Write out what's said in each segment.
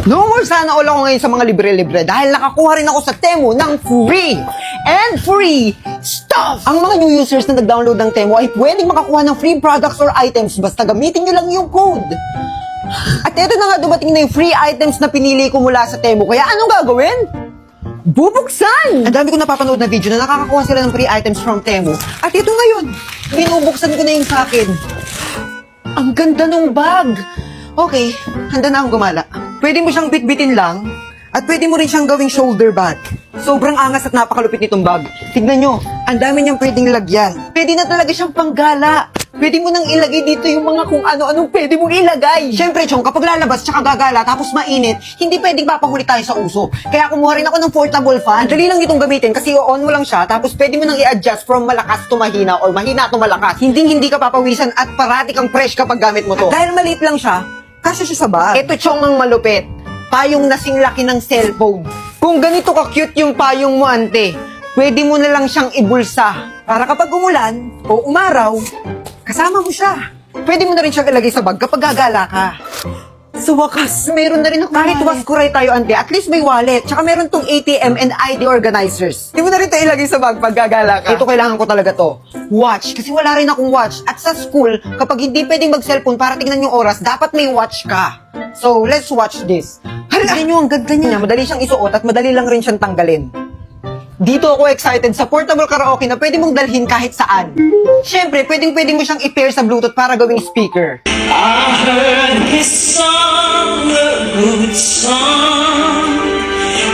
No more sana all ako ngayon sa mga libre-libre dahil nakakuha rin ako sa Temu ng free and free stuff! Ang mga new users na nag-download ng Temu ay pwedeng makakuha ng free products or items basta gamitin nyo lang yung code. At eto na nga dumating na yung free items na pinili ko mula sa Temu, kaya anong gagawin? Bubuksan! Ang dami ko napapanood na video na nakakakuha sila ng free items from Temu. At ito ngayon, binubuksan ko na yung sa akin. Ang ganda ng bag! Okay, handa na akong gumala. Pwede mo siyang bitbitin lang, at pwede mo rin siyang gawing shoulder bag. Sobrang angas at napakalupit nitong bag. Tignan nyo, ang dami niyang pwedeng lagyan. Pwede na talaga siyang panggala. Pwede mo nang ilagay dito yung mga kung ano-anong pwede mong ilagay. Siyempre, Chong, kapag lalabas tsaka gagala tapos mainit, hindi pwedeng papahuli tayo sa uso. Kaya kumuha rin ako ng portable fan. Dali lang itong gamitin kasi on mo lang siya tapos pwede mo nang i-adjust from malakas to mahina or mahina to malakas. Hindi ka papawisan at parati kang fresh kapag gamit mo to. Dahil maliit lang siya, kasya siya sa bag. Ito, Chong, ang malupit. Payong nasing laki ng cellphone. Kung ganito ka-cute yung payong mo, ante, pwede mo na lang siyang ibulsa. Para kapag umulan o umaraw, kasama mo siya. Pwede mo na rin siyang ilagay sa bag kapag gagala ka. Sa wakas, meron na rin ako. Kahit waskuray tayo, ante, at least may wallet. Tsaka meron tong ATM and ID organizers. Hindi mo na rin tayo ilagay sa bag pag gagala ka. Ito, kailangan ko talaga to. Watch. Kasi wala rin akong watch. At sa school, kapag hindi pwedeng mag-cellphone para tingnan yung oras, dapat may watch ka. So, let's watch this. Hala! Nyo, ang ganda niya. Madali siyang isuot at madali lang rin siyang tanggalin. Dito ako excited sa portable karaoke na pwede mong dalhin kahit saan. Siyempre, pwedeng mo siyang i-pair sa Bluetooth para gawing speaker. I heard his song, a good song.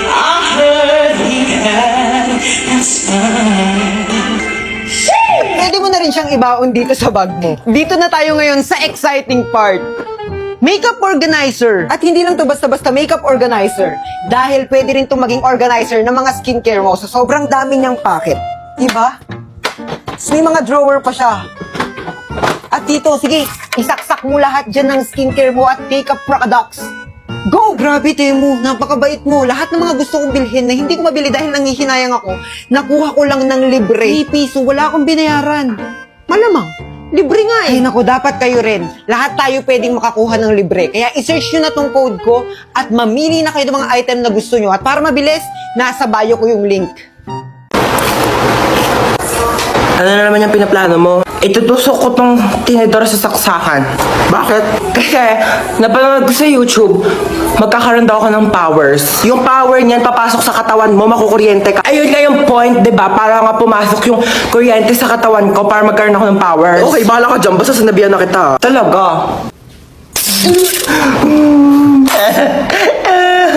I heard he had a son. Pwede mo na rin siyang ibaon dito sa bag mo. Dito na tayo ngayon sa exciting part. Makeup organizer. At hindi lang to basta-basta makeup organizer. Dahil pwede rin itong maging organizer ng mga skincare mo sa sobrang dami niyang packet. Diba? So, may mga drawer pa siya. At dito, sige, isaksak mo lahat dyan ng skincare mo at makeup products. Go! Grabe, Temu. Napakabait mo. Lahat ng mga gusto kong bilhin na hindi ko mabili dahil nangihinayang ako, nakuha ko lang ng libre. 3 piso, wala akong binayaran. Malamang. Libre nga eh. Ay naku, dapat kayo rin. Lahat tayo pwedeng makakuha ng libre. Kaya isearch nyo na tong code ko at mamili na kayo ng mga item na gusto nyo. At para mabilis, nasa bio ko yung link. Ano na naman yung pinaplano mo? Itutusok ko tong tinidor sa saksakan. Bakit? Kasi, napanood ko sa YouTube, magkakaroon daw ako ng powers. Yung power niyan, papasok sa katawan mo, makukuryente ka. Ayun nga yung point, di ba? Para nga pumasok yung kuryente sa katawan ko para magkaroon ako ng powers. Okay, bahala ka dyan. Basta sinabihan na kita. Talaga?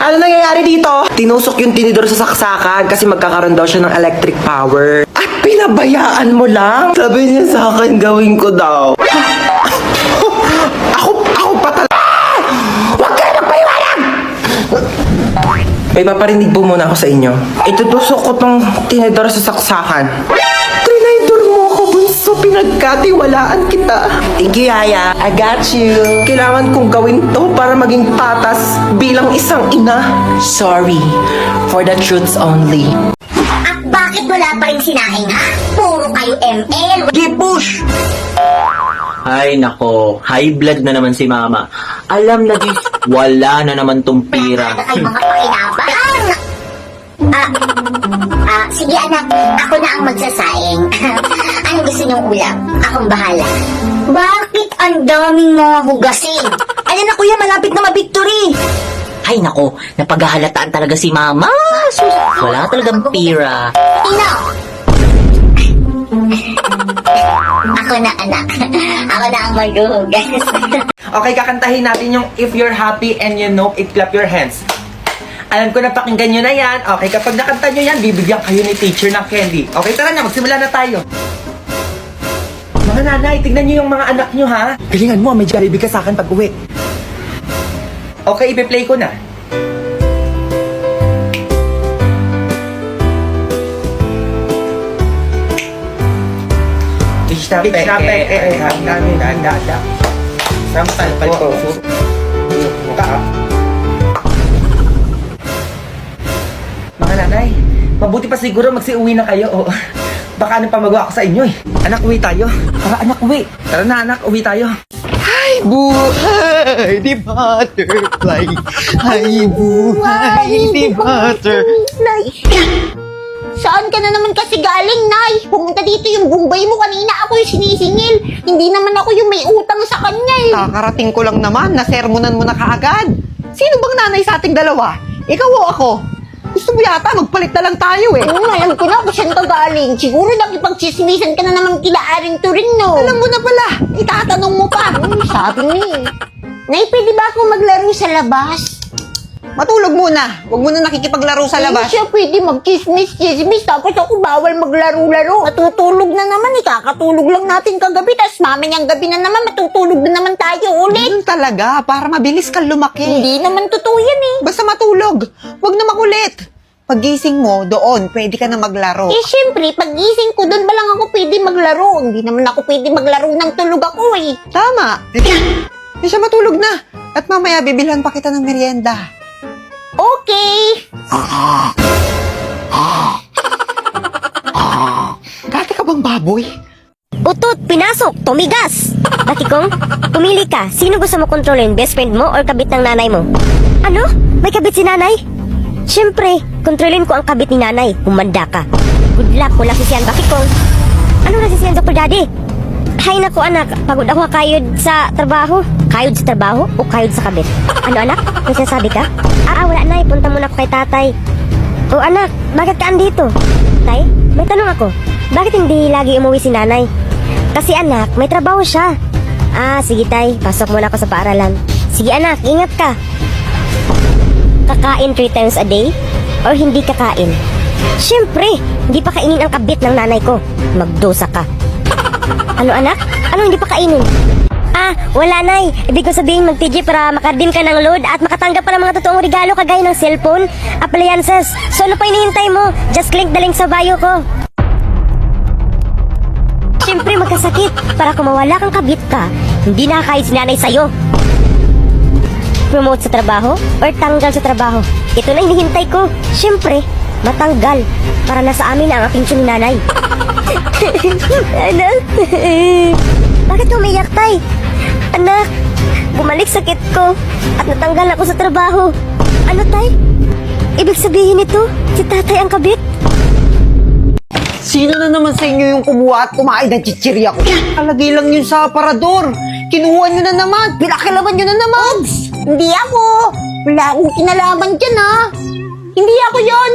Ano nangyayari dito? Tinusok yung tinidor sa saksakan kasi magkakaroon daw siya ng electric power. At pinabayaan mo lang? Sabi niya sa akin, gawin ko daw. Ako pa talaga. Huwag kayo magpaliwanag! May paparinig po muna ako sa inyo. Itutusok ko tong tinidor sa saksakan. Trinidor mo ako, bunso. Pinagkatiwalaan kita. Thank you, Yaya. I got you. Kailangan kong gawin to para maging patas bilang isang ina. Sorry for the truths only. At bakit wala pa rin sinaing ha? Puro kayo ML. Gipush! Ay nako, high blood na naman si mama. Alam na di, wala na naman tong pira. Ay mga pakinabang. Sige anak, ako na ang magsasaing. Anong gusto niyong ulam? Akong bahala. Bakit ang daming mga hugasin? Ayan na kuya, malapit na ma-victory. Ay nako, napaghahalataan talaga si mama. Sus, wala talagang pira. Ino! Ako na anak. Ako na ang maghuhugas. Okay, kakantahin natin yung If You're Happy and You Know It, Clap Your Hands. Alam ko na pakinggan nyo na yan. Okay, kapag nakanta nyo yan, bibigyan kayo ni teacher ng candy. Okay, tara na, magsimula na tayo. Mga nanay, tignan nyo yung mga anak nyo, ha? Galingan mo, may Jollibee ka sa akin pag uwi. Okay, ipi-play ko na. Mga nanay, mabuti pa siguro magsiuwi na kayo. O, baka anong pamagawa ko sa inyo eh. Anak, uwi tayo. Tara anak, uwi. Tara na anak, uwi tayo. Ay, buhay, di butterfly. Ay, buhay, di butterfly. Saan ka na naman kasi galing, Nay? Pumunta dito yung bumbay mo kanina. Ako yung sinisingil. Hindi naman ako yung may utang sa kanya eh. Kakarating ko lang naman, nasermonan mo na kaagad. Sino bang nanay sa ating dalawa? Ikaw o ako? Gusto mo yata, magpalit na lang tayo eh. Alam ko na kung saan ka galing. Siguro nakipagchismisan ka na naman kila Aring Turing, no? Alam mo na pala, itatanong mo pa. Sabi niya eh. Nay, pwede ba ako maglaro sa labas? Matulog muna. Huwag mo na nakikipaglaro sa labas. Hindi siya pwede mag-chismis, tapos ako bawal maglaro-laro. Matutulog na naman eh. Kakatulog lang natin kagabi, tapos mamayang gabi na naman, matutulog na naman tayo ulit. Ganun talaga, para mabilis kang lumaki. Hindi naman totoo yan eh. Basta matulog. Huwag na makulit. Paggising mo, doon, pwede ka na maglaro. Eh, syempre, pag-gising ko, doon ba lang ako pwede maglaro? Hindi naman ako pwede maglaro ng tulog ako eh. Tama. Hindi siya matulog na. At mamaya, bibilhan pa kita ng merienda. Okay. Dati ka bang baboy? Utot, pinasok, tumigas. Batikong, pumili ka. Sino gusto mo kontrolin? Best friend mo or kabit ng nanay mo? Ano? May kabit si nanay? Siyempre, kontrolin ko ang kabit ni nanay. Humanda ka. Good luck, wala sisiyan. Batikong. Ano na sisiyan, Dr. Daddy? Hay nako anak, pagod ako kayod sa trabaho. Kayod sa trabaho o kayod sa kabit? Ano anak? May sinasabi ka? Wala na, punta muna ako kay tatay. O anak, bakit ka andito? Tay, may tanong ako. Bakit hindi lagi umuwi si nanay? Kasi anak, may trabaho siya. Sige tay, pasok muna ako sa paaralan. Sige anak, ingat ka. Kakain 3 times a day? Or hindi kakain? Siyempre, hindi pa kainin ang kabit ng nanay ko. Magdusa ka. Ano anak? Ano hindi pa kainin? Wala nay. Ibig ko sabihin mag-TG para makadim ka ng load at makatanggap pa ng mga totoong regalo kagaya ng cellphone, appliances. So ano pa hinihintay mo? Just click the link sa bio ko. Siyempre magkasakit para kung mawala kang kabit ka, hindi nakakahid si nanay sa'yo. Promote sa trabaho or tanggal sa trabaho? Ito na hinihintay ko. Siyempre, matanggal para nasa amin na ang atensyon ni nanay. Anak, bakit umiyak tay? Anak, bumalik sakit ko at natanggal ako sa trabaho. Ano tay? Ibig sabihin nito, si tatay ang kabit? Sino na naman sa inyo yung kumuha at kumain ng chichirya ko? Kalagay lang yun sa aparador. Kinuha nyo na naman. Pinakilaman nyo na naman. Hindi ako. Wala akong kinalaman dyan ah. Hindi ako yon.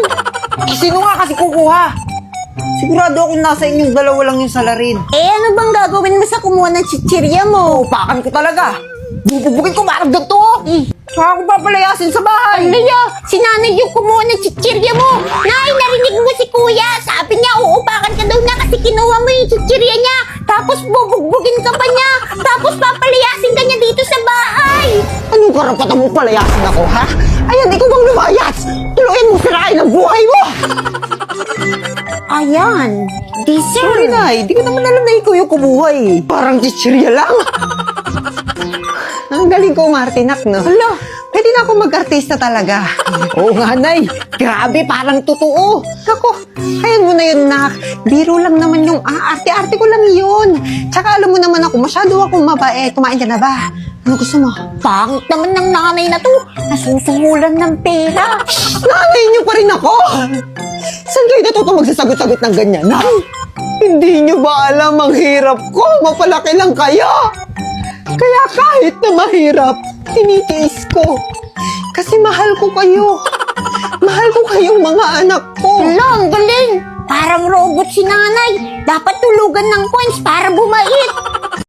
Sino nga kasi kukuha? Sigurado akong nasa inyong dalawa lang yung salarin. Ano bang gagawin mo sa kumuha ng chichirya mo? Upakan ko talaga. Bubugin ko marag ganito. Saka ako papalayasin sa bahay. Naya, si nanay yung kumuha ng chichirya mo. Nay, narinig mo si kuya. Sabi niya, uupakan ka daw na kasi kinuha mo yung chichirya niya. Tapos bubugbugin ka pa niya. Tapos papalayasin ka niya dito sa bahay. Anong karapatan mo palayasin ako, ha? Ayan, ikaw bang lumayas? Tuluyan mo sirain ang buhay mo. Ayan, Sorry, deserve. Nay. Di ko naman alam na ikaw yung kumuha eh. Parang chichirya lang. Ang galing ko, Martinak, no? Hala, pwede na ako mag-artista talaga. Oo nga, Nay. Grabe, parang totoo. Ako, ayan mo na yun, Nak. Biro lang naman yung arte-arte ko lang yun. Tsaka alam mo naman ako, masyado akong mabait. Kumain ka na ba? Ano gusto mo? Pangit naman ng nanay na to. Nasusungulan ng pera. Nanay niyo pa rin ako! Saan kayo natuto magsasagot-sagot ng ganyan, ha? Hindi niyo ba alam ang hirap ko? Mapalaki lang kayo! Kaya kahit na mahirap, tinitiis ko. Kasi mahal ko kayo. Mahal ko kayong mga anak ko. Hala, ang galing. Parang robot si nanay. Dapat tulugan ng coins para bumait.